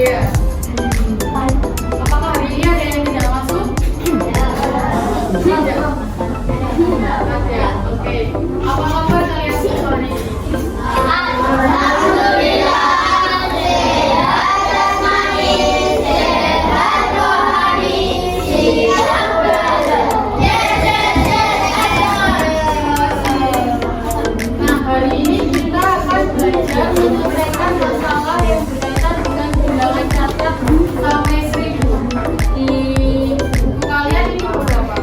Iya. Apakah hari ini ada yang tidak masuk? Tidak. Ada. Oke. Apa kabar kalian semua hari ini? Nah, hari ini kita akan belajar menyelesaikan masalah yang berkaitan dengan bilangan catat sampai 1000. Di buku kalian ini berapa?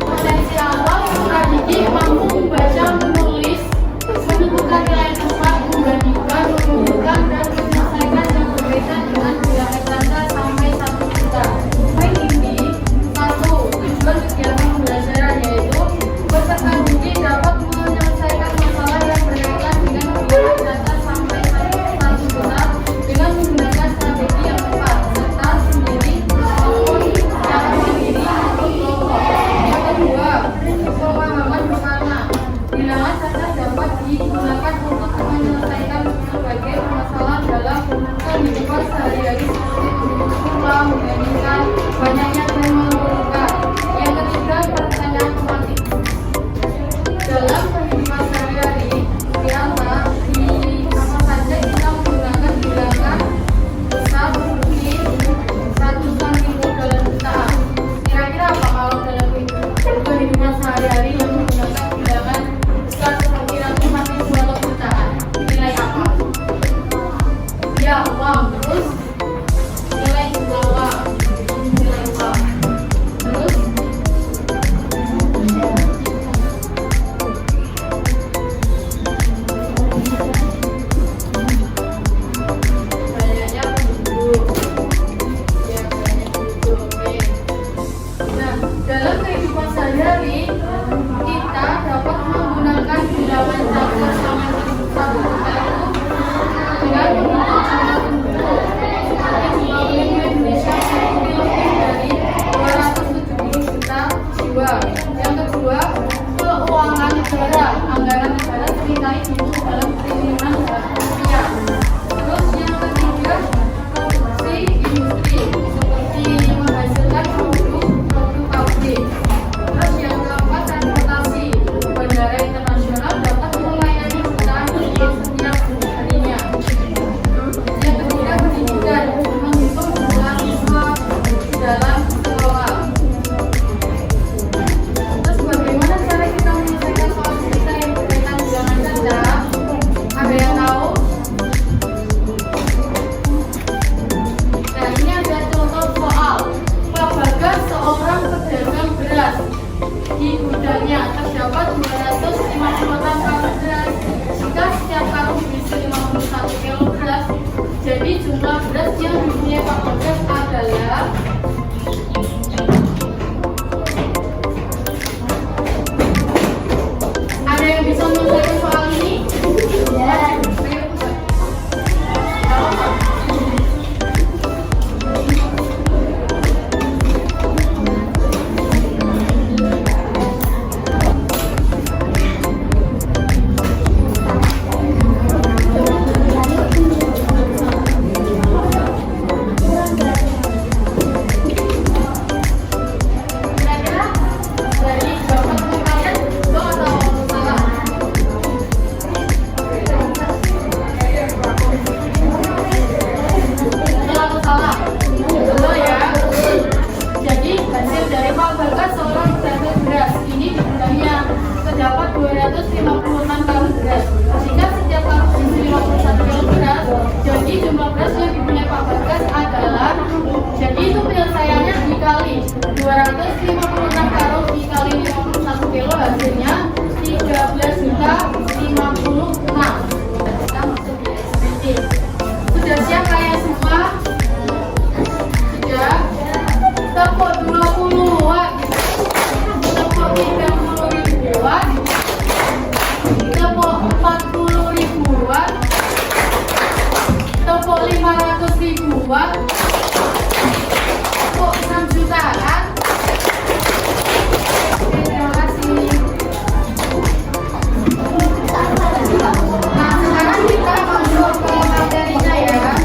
Potensi awal Kak Diki mampu membaca, menulis, menentukan nilai tepat, membandingkan, mengumpulkan, dan menyelesaikan yang berkaitan dengan bilangan catat sampai 1 juta. Poin inti 1. Tujuan kegiatan pembelajaran yaitu peserta didik dapat menyelesaikan masalah yang berkaitan dengan bilangan catat sampai 1 juta dengan menggunakan strategi yang tepat serta sendiri maupun secara mandiri atau kelompok. Yang kedua, pemahaman bersama. Bilangan catat dapat digunakan untuk menyelesaikan berbagai permasalahan dalam kehidupan sehari-hari seperti menghitung jumlah, membandingkan banyaknya dan mengumpulkan. Yang ketiga, pertanyaan tematik. Dalam kehidupan sehari-hari, di apa saja kita menggunakan bilangan besar seperti ratusan ribu dalam jutaan. Kira-kira apa kalau dalam kehidupan sehari-hari yang menggunakan bilangan besar seperti ratusan ribu atau jutaan? Nilai apa? Ya, uang. Terus nilai uang. Nilai uang. Terus banyaknya penduduk. Ya, banyak penduduk. Oke. Nah, dalam kehidupan sehari-hari kita dapat menggunakan bilangan catat sampai 1 juta itu dengan menghitung jumlah penduduk. Seperti jumlah penduduk Indonesia memiliki lebih dari 270 juta jiwa. Yang kedua, keuangan negara. Anggaran negara seringkali dihitung dalam triliunan rupiah. Terus yang ketiga, produksi industri seperti menghasilkan produk pabrik. Terus yang keempat, transportasi. Bandara internasional dapat melayani jutaan penumpang setiap harinya. Yang ketiga, pendidikan. Menghitung jumlah siswa dalam sekolah. Terus bagaimana cara kita menyelesaikan soal kita yang berkaitan bilangan catat? Ada yang tahu? Nah, ini ada contoh soal. Pak Bagas seorang pedagang beras. Di gudangnya terdapat 254 karung beras. Jika setiap karung berisi 51 kg beras, jadi jumlah beras yang dipunyai Pak Bagas adalah ada yang bisa menyelesaikan soal ini? Ayo, Pak. Kira-kira dari jawaban kalian betul atau salah? Betul atau salah? Betul ya. Jadi hasil dari Pak Bagas seorang pedagang beras ini di gudangnya terdapat 256 karung beras. Jika setiap karung berisi 51 kg beras, jadi jumlah beras yang dipunyai Pak Bagas adalah, jadi itu penyelesaiannya dikali 256 karung dikali 51 kilo hasilnya 13.056. Kita masuk di SPT. Sudah siap kalian semua? Sudah? Tepuk 20-an, tepuk 30 ribuan, tepuk 40 ribuan, tepuk 500 ribuan, tepuk 6 jutaan. Oke, terima kasih. Nah, sekarang kita masuk ke materinya ya.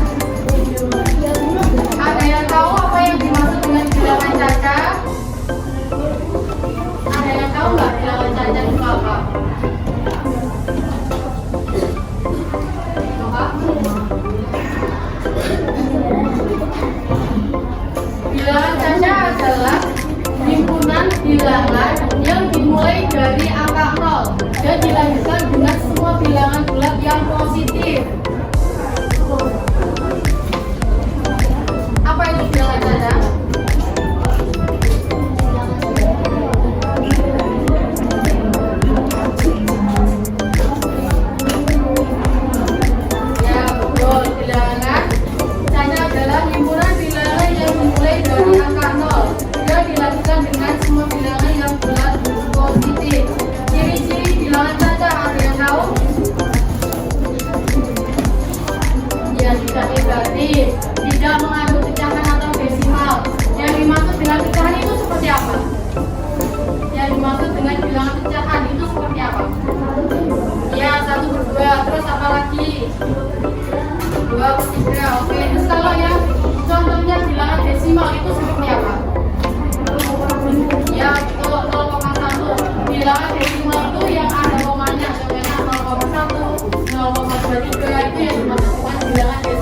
2/3. Oke, terus kalau yang contohnya bilangan desimal itu seperti apa? Ya, betul, 0,1. Bilangan desimal itu yang ada komanya, contohnya 0,1, 0,23 itu yang dimasukkan bilangan desimal.